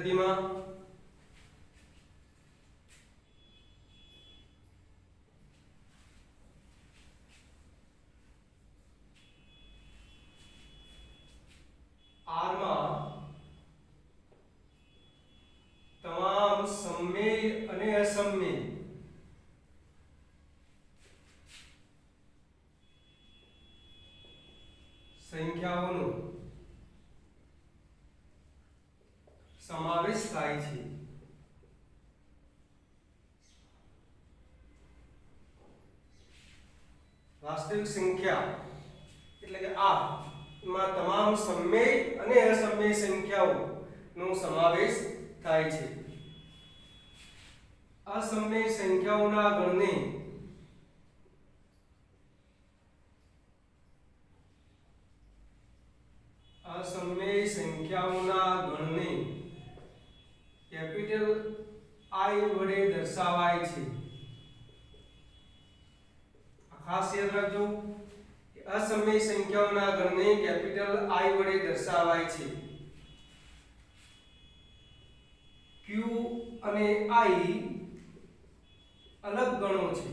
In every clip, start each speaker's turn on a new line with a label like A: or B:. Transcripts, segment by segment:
A: પદ્ધતિમાં R માં તમામ સમમેય અને અસમમેય સંખ્યાઓનો સમાવેશ થાય છે. વાસ્તવિક સંખ્યા એટલે કે આ માં તમામ સમમેય અને અસમમેય સંખ્યાઓનો સમાવેશ થાય છે. અસમમેય સંખ્યાઓના ગણને અસમમેય સંખ્યાઓના ગણને કેપિટલ I વડે દર્શાવાય છે. ખાસ યાદ રાખજો કે અસમમેય સંખ્યાઓના ગણને કેપિટલ I વડે દર્શાવાય છે. Q અને I અલગ ગણો છે.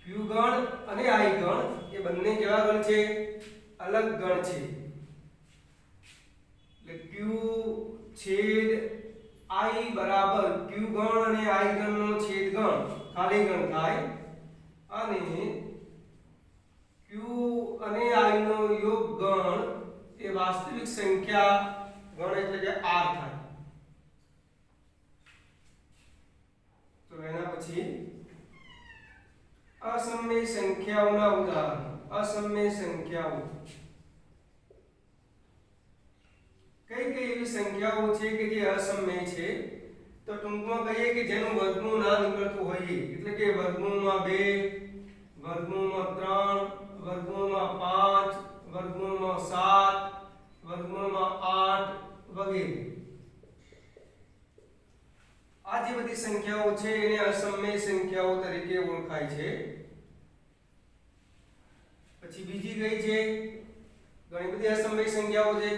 A: Q ગણ અને I ગણ એ બંને કેવા ગણ છે? અલગ ગણ છે. એટલે Q છેદ I બરાબર Q ગણ અને I ગણનો છેદ ગણ ખાલી ગણ થાય અને Q અને I નો યોગ ગણ એ વાસ્તવિક સંખ્યા ગણ એટલે કે R થાય. તો એના પછી અસમમેય સંખ્યાઓના ઉદાહરણો. અસમમેય સંખ્યાઓ કઈ કઈ એવી સંખ્યાઓ છે કે જે અસમમેય છે? તો ટૂંકમાં કહીએ કે જેનું વર્ગમૂળ ના નીકળતું હોય, એટલે કે વર્ગમૂળમાં 2, વર્ગમૂળમાં 3, વર્ગમૂળમાં 5, વર્ગમૂળમાં 7, વર્ગમૂળમાં 8 વગેરે. આ જે બધી સંખ્યાઓ છે એને અસમમેય સંખ્યાઓ તરીકે ઓળખાય છે. પછી બીજી કઈ છે? ઘણી બધી અસમમેય સંખ્યાઓ છે.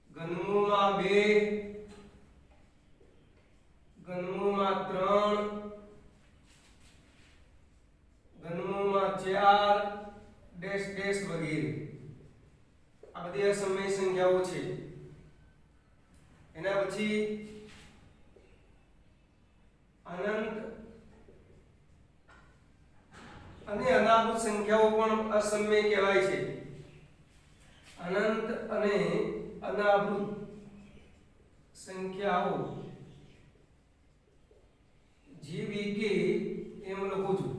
A: ઘનમૂળમાં 2, ઘનમૂળમાં 3, ઘનમૂળમાં 4 ડેશ ડેશ વગેરે. આ બધી અસમમેય સંખ્યાઓ છે. એના પછી અનંત અને અનાભૂત સંખ્યાઓ પણ અસમમેય કહેવાય છે. અનંત અને અનાભૂત સંખ્યાઓ જેવી કે એમ લખું છું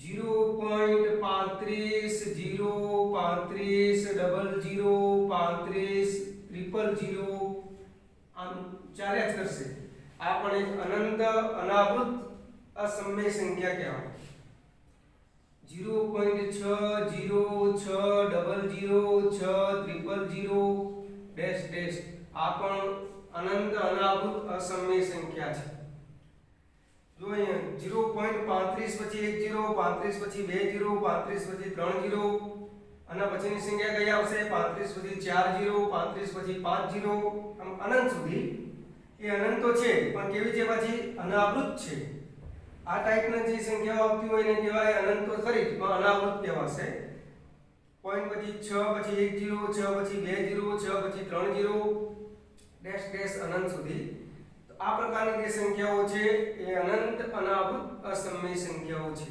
A: 0.35 0 35 00 35 000 આમ ચાલ્યા જ કરશે. આ પણ એક અનંત અનાભૂત અસમમેય સંખ્યા કહેવાય. 0.6 0 6 00 6 000 ડેશ ડેશ આ પણ અનંત અનાભૂત અસમમેય સંખ્યા છે. જો અહીંયા 0.35 પછી 1 0, 35 પછી 2 0, 35 પછી 3 0 અને પછીની સંખ્યા કઈ આવશે? 35 પછી 4 0, 35 પછી 5 0 આમ અનંત સુધી. એ અનંત તો છે પણ કેવી છે? પછી અનાવૃત છે. આ ટાઈપની જે સંખ્યાઓ આવતી હોય એને કહેવાય અનંત તો ખરી પણ અનાવૃત કહેવાશે. પોઈન્ટ પછી 6 પછી 1 0, 6 પછી 2 0, 6 પછી 3 0 ડેશ ડેશ અનંત સુધી. તો આ પ્રકારની જે સંખ્યાઓ છે એ અનંત અનાવૃત અસમમેય સંખ્યાઓ છે.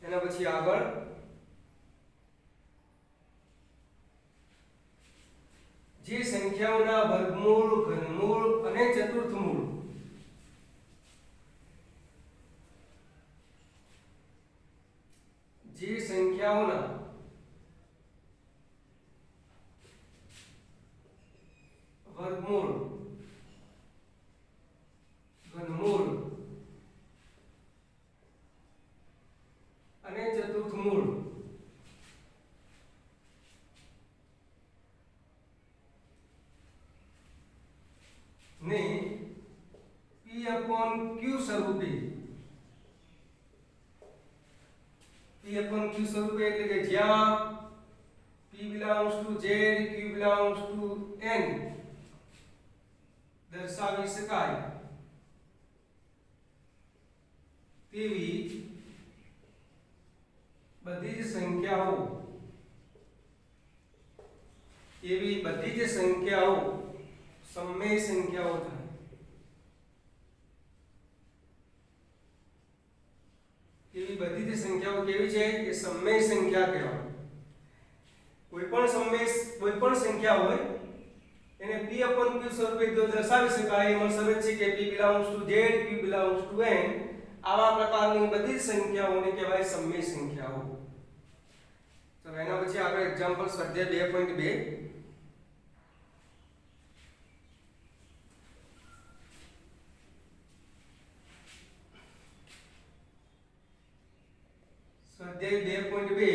A: એના પછી આગળ જે સંખ્યાઓના વર્ગમૂળ, ઘનમૂળ અને ચતુર્થમૂળ જે સંખ્યાઓના વર્ગમૂળ, ઘનમૂળ અને ચતુર્થમૂળ ને P/Q સ્વરૂપે P/Q સ્વરૂપે એટલે કે જ્યાં belongs to z, q belongs to n દર્શાવી શકાય તેવી બધી જ સંખ્યાઓ સમમેય સંખ્યાઓ થાય। એવી બધી જ સંખ્યાઓ કેવી છે એ સમમેય સંખ્યા કહેવાય। કોઈ પણ સંખ્યા હોય એને p/q સ્વરૂપે જો દર્શાવી શકાય એમાં શરત છે કે p belongs to z, q belongs to n આવા પ્રકારની બધી સંખ્યાઓને કહેવાય સમમેય સંખ્યાઓ। તો એના પછી આપણે એક્ઝામ્પલ સ્વાધ્યાય 2.2 સ્વાધ્યાય 2.2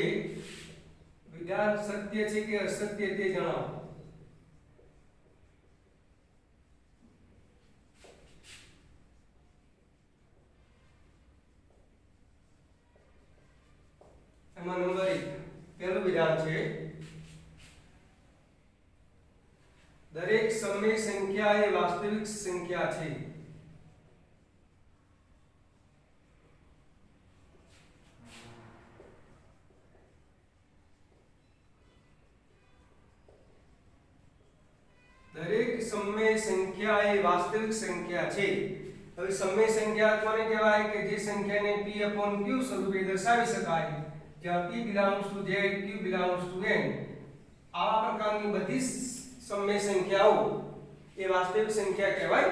A: વિધાન સત્ય છે કે અસત્ય તે જણાવો। એમાં નંબર 1 પહેલું વિધાન છે દરેક સમય સંખ્યા એ વાસ્તવિક સંખ્યા છે। દરેક સમય સંખ્યા એ વાસ્તવિક સંખ્યા છે। હવે સમય સંખ્યા કોને કહેવાય કે જે સંખ્યાને p/q સ્વરૂપે દર્શાવી શકાય જ્યાં p belongs to z, q belongs to n આવા પ્રકારની બધી સમય સંખ્યાઓ એ વાસ્તવિક સંખ્યા કહેવાય।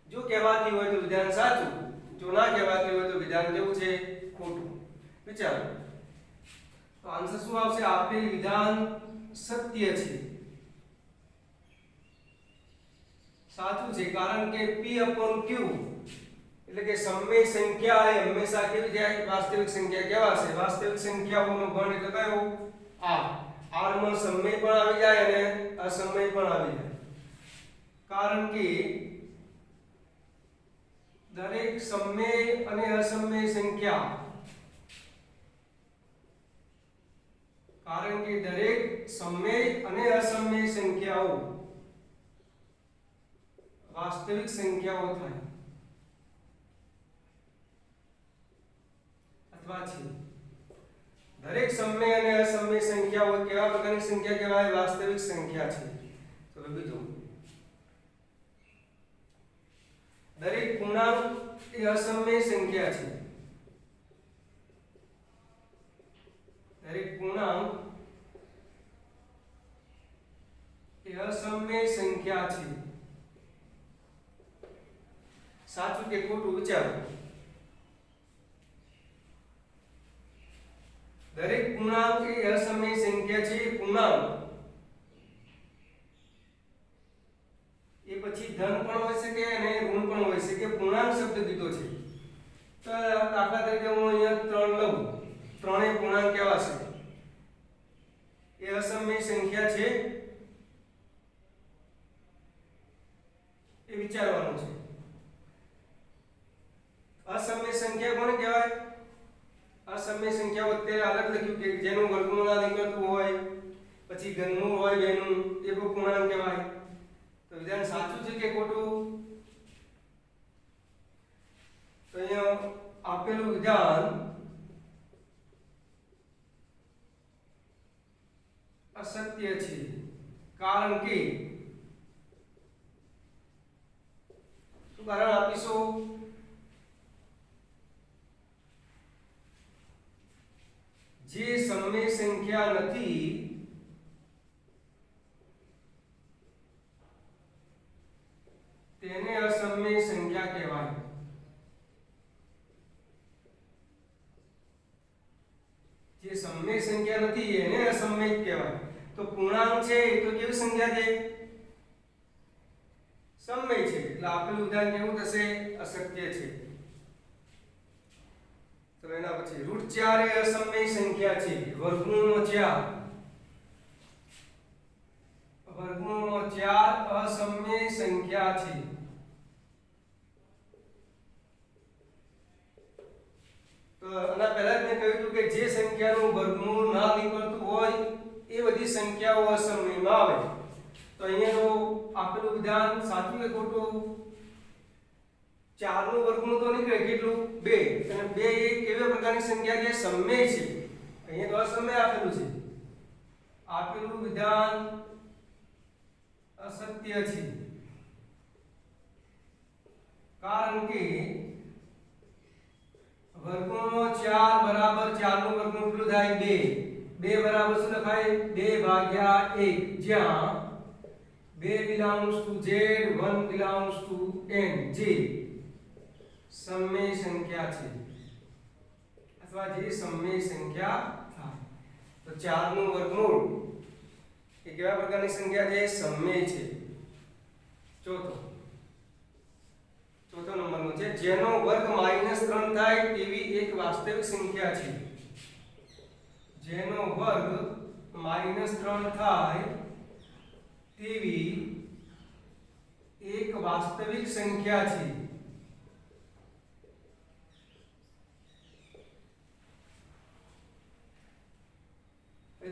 A: જો કહેવાતી હોય તો વિધાન સાચું, જો ના કહેવાતી હોય તો વિધાન કેવું છે ખોટું। વિચારો તો આન્સર શું આવશે? આપેલ વિધાન સત્ય છે, સાચું છે, કારણ કે p/q એટલે કે સમય સંખ્યા એ હંમેશા કેવી જાય? વાસ્તવિક સંખ્યા કહેવાશે। વાસ્તવિક સંખ્યાઓનો ગણ એટલે કયો? r માં સમય પણ આવી જાય અને અસમય પણ આવી જાય, કારણ કે દરેક સમય અને અસમય સંખ્યા સંખ્યાઓ વાસ્તવિક સંખ્યાઓ થાય અથવા છે। દરેક સમય અને અસમય સંખ્યાઓ કેવા પ્રકારની સંખ્યા કહેવાય? વાસ્તવિક સંખ્યા છે। ચલો બીજું, દરેક પૂર્ણાંક એ અસમય સંખ્યા છે। દરેક પૂર્ણાંક એ અસમય સંખ્યા છે, સાચું કે ખોટું? વિચારો। દરેક પૂર્ણાંક એ અસમય સંખ્યા છે। પૂર્ણાંક એ પછી ધન પણ હોઈ શકે અને ઋણ પણ હોઈ શકે। પૂર્ણાંક શબ્દ કીધો છે તો દાખલા તરીકે હું અહીંયા 3 લઉં, ત્રણેય પૂર્ણાંક કેવા છે? એ અસમય સંખ્યા છે, એ વિચારવાનું છે। અસમય સંખ્યા કોને કહેવાય? અસમય સંખ્યાઓ અત્યારે અલગ લખ્યું કે જેનું વર્ગમૂળ ના નીકળતું હોય, પછી ઘનમૂળ હોય બેનું, એ કોઈ પૂર્ણાંક કહેવાય। તો વિધાન સાચું છે કે ખોટું? તો અહીંયા આપેલું વિધાન અસત્ય છે, કારણ કે શું કારણ આપીશું? જે સમય સંખ્યા નથી તેને અસમય સંખ્યા કહેવાય। જે સમય સંખ્યા નથી એને અસમય કહેવાય। તો પૂર્ણાંક છે એ તો કેવી સંખ્યા છે? સમય છે, એટલે આપેલું વિધાન કેવું થશે? અસત્ય છે। તો એના પછી √4 એ અસમય સંખ્યા છે। વર્ગમૂળમાં 4 અસમય સંખ્યા છે। તો આના પહેલા જ મેં કહ્યું હતું કે જે સંખ્યાનું વર્ગમૂળ ના નીકળતું હોય એ બધી સંખ્યાઓ અસમયમાં આવે. તો અહીંયા તો આપેલું વિધાન સાચું કે ખોટું? 4 નું વર્ગમૂળ તો નીકળે કેટલું? 2. અને 2 એ કેવા પ્રકારની સંખ્યા છે? સમય છે. અહીંયા તો અસમય આપેલું છે. આપેલું વિધાન અસત્ય છે, કારણ કે વર્ગમૂળમાં 4 બરાબર 4 નું વર્ગમૂળ કેટલું થાય? 2. 2 બરાબર શું લખાય? 2 ભાગ્યા 1, જ્યાં 2 belongs to z, 1 belongs to n. જે સમય સંખ્યા છે અથવા જે સમય સંખ્યા થાય. તો 4 નું વર્ગમૂળ એ કેવા પ્રકારની સંખ્યા છે? સમય છે. ચોથો નંબરનો છે જેનો વર્ગ -3 થાય તેવી એક વાસ્તવિક સંખ્યા છે. જેનો વર્ગ -3 થાય તેવી એક વાસ્તવિક સંખ્યા છે.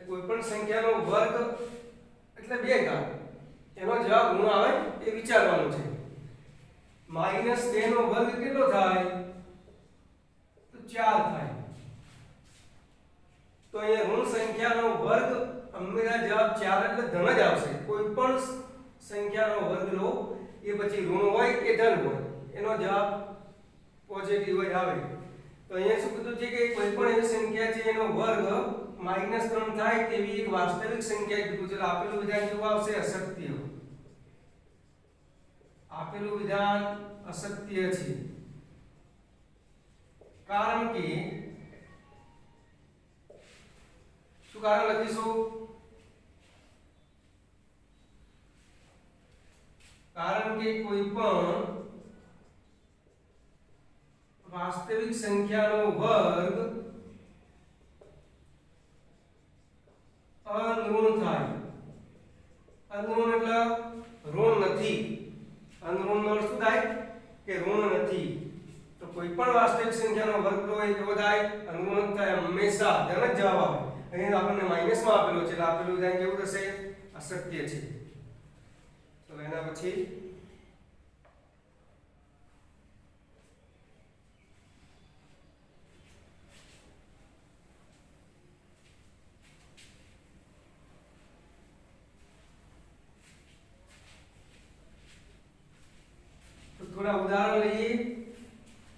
A: કોઈ પણ સંખ્યાનો વર્ગ એટલે 2 ઘાત. એનો જવાબ ગુણ આવે એ વિચારવાનું છે. -2 નો વર્ગ કેટલો થાય? તો 4 થાય. તો અહીંયા ઋણ સંખ્યાનો વર્ગ હંમેશા જવાબ 4 એટલે ધન જ આવશે. કોઈ પણ સંખ્યાનો વર્ગ લો એ પછી ઋણ હોય કે ધન હોય, એનો જવાબ પોઝિટિવ જ આવે. તો અહીંયા શું કીધું છે કે કોઈ પણ એવી સંખ્યા છે એનો વર્ગ -3 થાય તેવી એક વાસ્તવિક સંખ્યા કીધું છે. આપેલું વિધાન કેવું આવશે? અસત્ય. આપેલું વિધાન અસત્ય છે, કારણ કે શું કારણ લખીશું? કારણ કે કોઈ પણ વાસ્તવિક સંખ્યાનો વર્ગ અનઋણ થાય. અનઋણ એટલે ઋણ નથી. અનઋણ નો અર્થ શું થાય? કે ઋણ નથી. તો કોઈ પણ વાસ્તવિક સંખ્યાનો વર્ગ લો એ કેવો થાય? અનઋણ થાય. હંમેશા ધન જ જવાબ આવે. અહીં આપણને માઈનસમાં આપેલો છે એટલે આપેલું વિધાન કેવું થશે? અસત્ય છે. તો એના પછી થોડા ઉદાહરણ લઈએ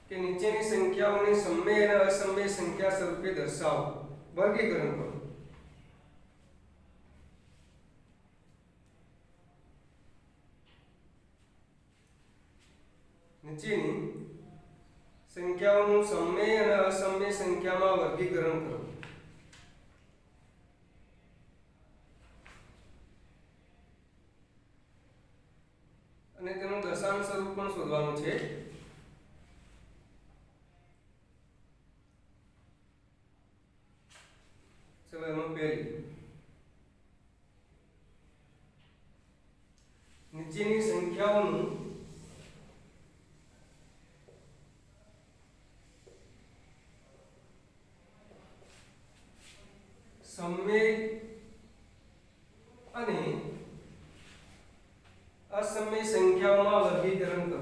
A: કે નીચેની સંખ્યાઓને સમય અને અસમય સંખ્યા સ્વરૂપે દર્શાવો. વર્ગીકરણ કરો. નીચેની સંખ્યાઓનું સમય અને અસમય સંખ્યામાં વર્ગીકરણ કરો. અને તેનું દશાંશ સ્વરૂપ પણ શોધવાનું છે. ચલો એમાં પહેલી નીચેની સંખ્યાઓનું સમય અને અસમય સંખ્યાઓમાં વર્ગીકરણ કરો.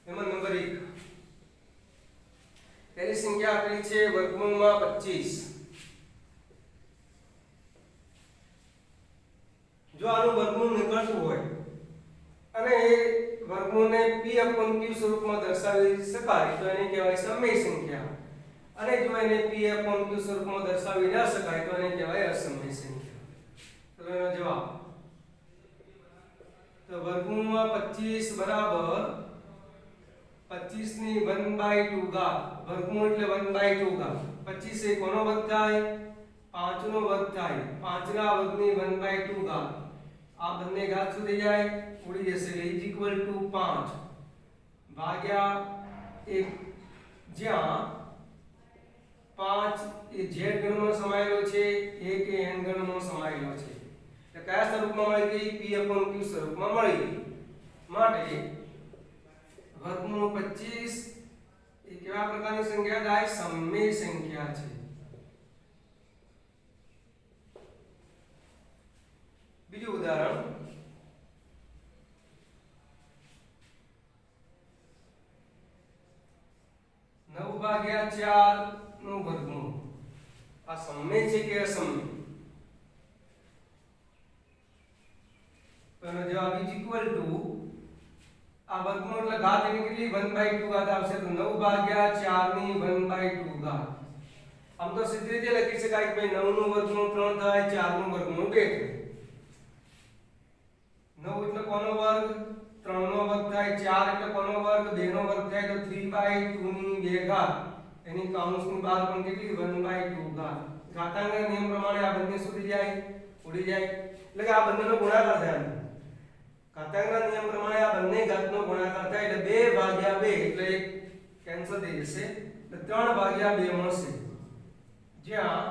A: એમાં નંબર 1 પહેલી સંખ્યા આપેલી છે વર્ગમૂળમાં 25. જો આનું વર્ગમૂળ નીકળતું હોય અને એ વર્ગમૂળને p/q સ્વરૂપમાં દર્શાવી શકાય તો એને કહેવાય સમય સંખ્યા. અને જો એને p/q સ્વરૂપમાં દર્શાવી ન શકાય તો એને કહેવાય અસમય સંખ્યા. તો એનો જવાબ તો વર્ગમૂળમાં 25 બરાબર 25 ની 1/2 ઘાત. વર્ગમૂળ એટલે 1/2 ઘાત. 25 એ કોનો વર્ગ થાય? 5 નો વર્ગ થાય. 5 ના વર્ગની 1/2 ઘાત. આ બંને ઘાત શું થઈ જાય? ઉડી જશે. એટલે = 5 ભાગ્યા 1, જ્યાં 5 એ z ગણમાં સમાયેલો છે, 1 એ n ગણમાં સમાયેલો છે. એટલે એટલે કયા સ્વરૂપમાં મળી ગઈ? p/q સ્વરૂપમાં મળી ગઈ. માટે વર્ગમૂળ 25 એ કેવા પ્રકારની સંખ્યા થાય? સમમેય સંખ્યા છે. બીજું ઉદાહરણ 9/4 નું વર્ગમૂળ. આ સમમેય છે કે અસમમેય? તો એનો જવાબ ઇઝ ઇક્વલ ટુ આ વર્ગમૂળ એટલે ઘાત એની કેટલી? 1/2 ઘાત આવશે. તો 9/4 ની 1/2 ઘાત. આમ તો સીધી રીતે લખી શકાય કે ભાઈ 9 નું વર્ગમૂળ 3 થાય, 4 નું વર્ગમૂળ 2 થાય. 9 એટલે કોનો વર્ગ? 3 નો વર્ગ થાય. 4 એટલે કોનો વર્ગ? 2 નો વર્ગ થાય. તો 3/2 ની 2 ઘાત. એની કૌંસની બહાર પણ કેટલી? 1/2 ઘાત. ઘાતાંકના નિયમ પ્રમાણે આ બંને સુધી જાય, ઉડી જાય. એટલે કે આ બંનેનો ગુણાકાર થાય. ઘાતાંકના નિયમ પ્રમાણે આ બંને ઘાતનો ગુણાકાર થાય એટલે 2/2 એટલે એક કેન્સલ થઈ જશે. એટલે 3/2 મળશે. જ્યાં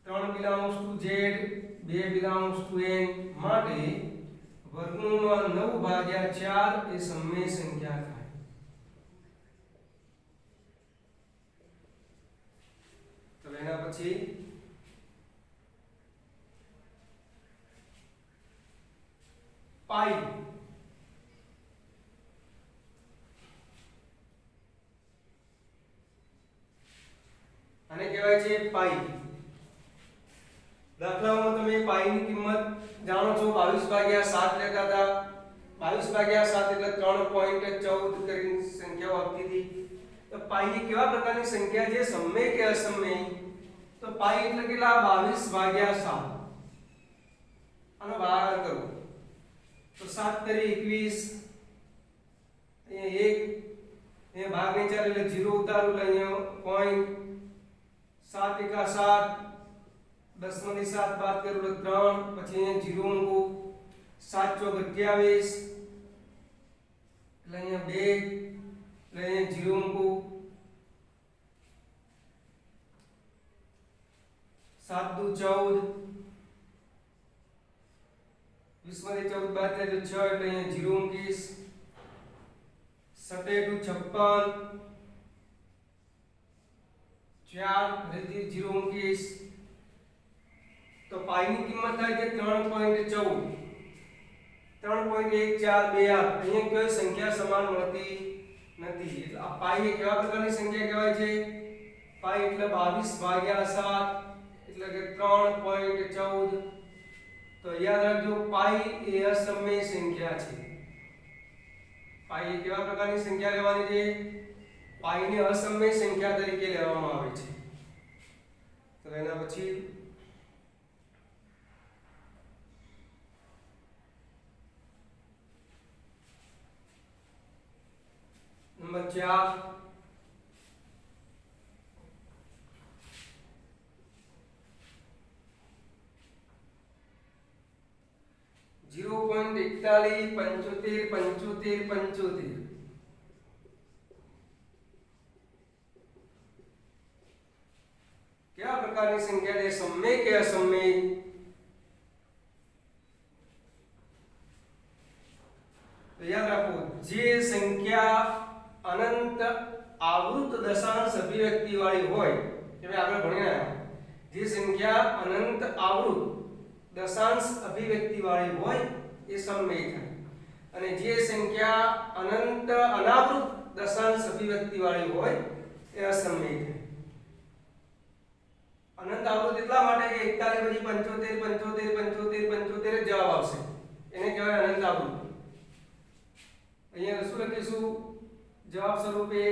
A: 3 belongs to z, 2 belongs to n. માટે વર્ગમૂળમાં 9/4 એ સમમેય સંખ્યા થાય. તો એના પછી પાઈ. આને કહેવાય છે પાઈ. દાખલામાં તમે પાઈની કિંમત જાણો છો, 22/7 લેતા હતા. 22/7 એટલે 3.14 કરીને સંખ્યાઓ આપતી હતી. તો પાઈ કેવા પ્રકારની સંખ્યા છે? સમમેય કે અસમમેય? તો પાઈ એટલે કેટલા? 22/7. આનો ભાગાકાર કરો તો 7 તરી 21. અહીંયા 1 અહીંયા ભાગ નહીં ચાલે એટલે 0 ઉતારું એટલે અહીંયા પોઈન્ટ. 7 એકા 7, 10 માંથી 7 બાદ કરું એટલે 3, પછી અહીંયા 0 મૂકું. 7 ચોક 28 એટલે અહીંયા 2 એટલે અહીંયા 0 મૂકું. 7 દુ 14, 20 માંથી 14 બાદ થાય તો 6 એટલે અહીંયા 0 મૂકીશ. 7 દુ 56, 4 ફરીથી 0 મૂકીશ. તો પાઈની કિંમત થાય છે 3.14. 3.1428. અહીંયા કોઈ સંખ્યા સમાન મળતી નથી. એટલે આ પાઈ એ કેવા પ્રકારની સંખ્યા કહેવાય છે? પાઈ એટલે 22/7 એટલે કે 3.14. તો યાદ રાખજો, પાઈ એ અસમમેય સંખ્યા છે. પાઈ એ કેવા પ્રકારની સંખ્યા લેવાની છે? પાઈને અસમમેય સંખ્યા તરીકે લેવામાં આવે છે. તો એના પછી નંબર 4 0.41 75 75 75. क्या प्रकार की संख्या है? सममेय के असममेय? तो याद रखो, जे संख्या अनंत आवृत दशांश अभिव्यक्ति वाली होय, તમે આગળ ભણ્યા જે સંખ્યા અનંત આવૃત દશાંશ અભિવ્યક્તિ વાળી હોય એ સમમેય થાય, અને જે સંખ્યા અનંત અનાવૃત દશાંશ અભિવ્યક્તિ વાળી હોય એ અસમમેય થાય. અનંત આવૃત એટલા માટે કે 41 પછી 75 75 75 75 જ જવાબ આવશે, એને કહેવાય અનંત આવૃત. અહીંયા શું લખીશું જવાબ સ્વરૂપે?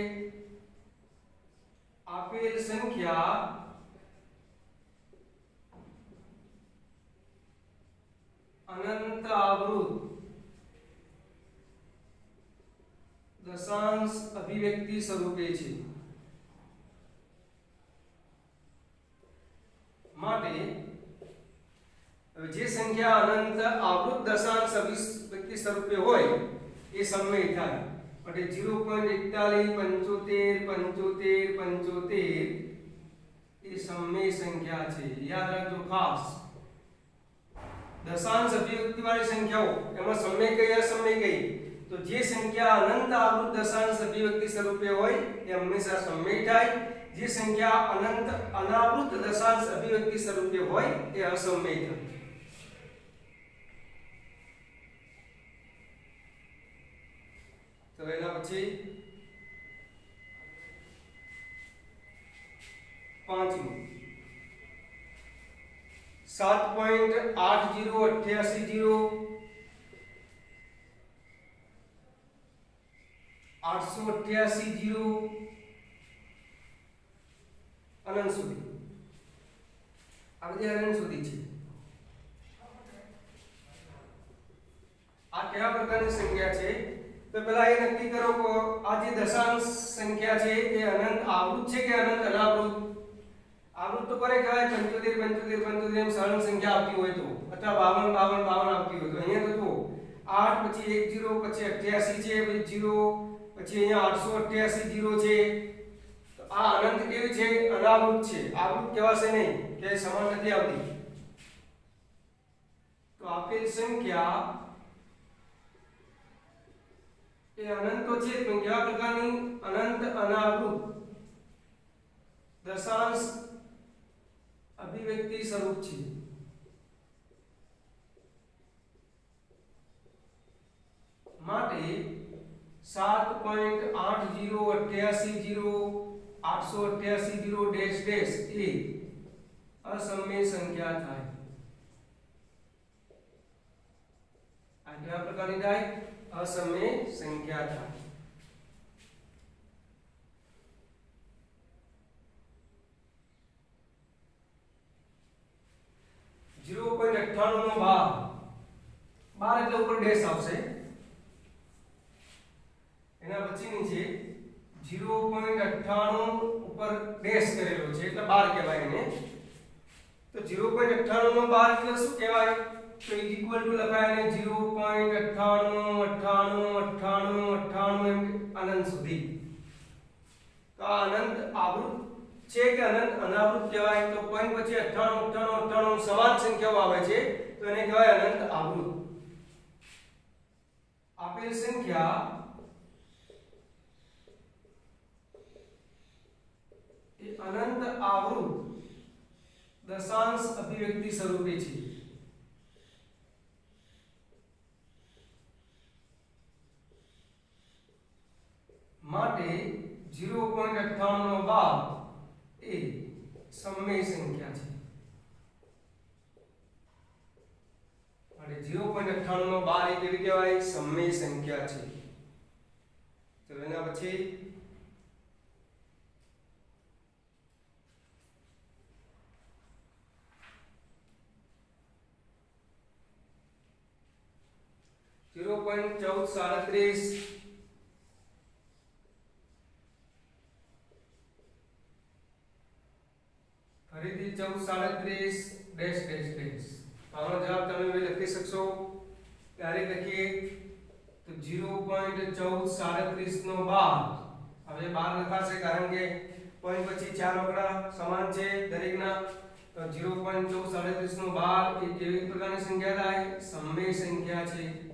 A: આપેલ સંખ્યા अनंत आवृत दशांश अभिव्यक्ति स्वरूपे छे, माटे जे संख्या अनंत आवृत दशांश अभिव्यक्ति स्वरूपे होय ए सममेय थाय. माटे 0.41 75 75 75 ए सममेय संख्या छे. याद राखજો खास દશાંશ અભિવ્યક્તિ વાળી સંખ્યાઓ એમાં સમય કઈ અસમય કઈ તો જે સંખ્યા અનંત આવૃત દશાંશ અભિવ્યક્તિ સ્વરૂપે હોય એ હંમેશા સમય થાય જે સંખ્યા અનંત અનાવૃત દશાંશ અભિવ્યક્તિ સ્વરૂપે હોય એ અસમય થાય તો એના પછી પાંચમું 7.80880 888 અનંત સુધી આ બધી અનંત સુધી છે આ કયા પ્રકારની સંખ્યા છે તો પહેલા એ નક્કી કરો કે આ જે દશાંશ સંખ્યા છે એ અનંત આવૃત છે કે અનંત અનાવૃત આવૃત તો કરે કહેવાય 75 75 75 એમ સળંગ સંખ્યા આવતી હોય તો અથવા 52 52 52 આવતી હોય તો અહીંયા તો જુઓ 8 પછી 10 પછી 88 છે પછી 0 પછી અહીંયા 888 0 છે તો આ અનંત કેવી છે અનાવૃત છે આવૃત કહેવાશે નહીં કે સમાન નથી આવતી તો આપેલ સંખ્યા એ અનંત તો છે પણ કેવા પ્રકારની અનંત અનાવૃત દશાંશ અભિવ્યક્તિ સ્વરૂપ છે માટે 7.80880 888 એ અસમય સંખ્યા થાય આ કેવા પ્રકારની થાય અસમય સંખ્યા થાય 0.98 નો 12 એટલે ઉપર ડેશ આવશે એના પછીની છે 0.98 ઉપર ડેશ કરેલો છે એટલે 12 કહેવાય એને તો 0.98 નો 12 એટલે શું કહેવાય તો ઇઝ ઇક્વલ ટુ લખાય અને 0.98 એમ અનંત સુધી તો આ અનંત આવૃત છે કે અનંત અનાવૃત કહેવાય તો પોઈન્ટ પછી 98 98 98 સમાન સંખ્યાઓ આવે છે તો એને કહેવાય અનંત આવૃત આપેલ સંખ્યા એ અનંત આવૃત દશાંશ અભિવ્યક્તિ સ્વરૂપે છે માટે 0.98 નો 12 એ સમય સંખ્યા છે અને 0.98 નો 12 એ કેવી કહેવાય સમય સંખ્યા છે ચલો એના પછી 0.1437 ફરીથી 1437 ડેશ ડેશ ડેશ આનો જવાબ તમે લખી શકશો ડાયરેક્ટ લખીએ તો 0.1437 નો 12 હવે 12 લખાશે કારણ કે પોઈન્ટ પછી ચાર આંકડા સમાન છે દરેકના તો 0.1437 નો 12 એ કેવી પ્રકારની સંખ્યા થાય સમય સંખ્યા છે